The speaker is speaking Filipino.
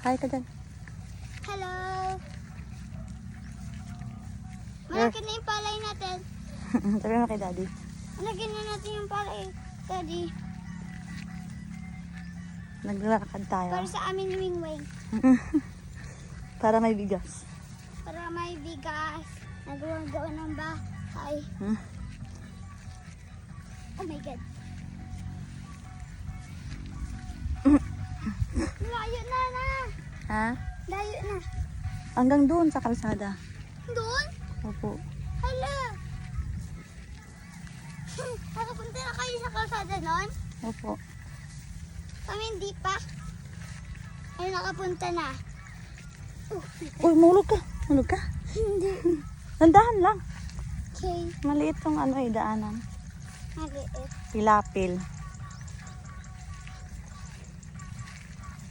Hi ka dyan. Hello! Malaki na yung palay natin. Sabi mo kay daddy. Malaki na natin yung palay, Daddy. Naglalakad tayo. Para sa amin wing-wing. Para may bigas. Para may bigas. Nagagawa ng bahay. Oh my God. Layo na. Ha? Layo na. Hanggang doon sa kalsada. Doon? Opo. Hala. Nakapunta na kayo sa kalsada nun? Opo. Kami hindi pa. Ay, nakapunta na. Uy, mahulog ka. Mahulog ka. Hindi. Nandahan lang. Okay. Maliit tong daanan. Maliit. Pilapil.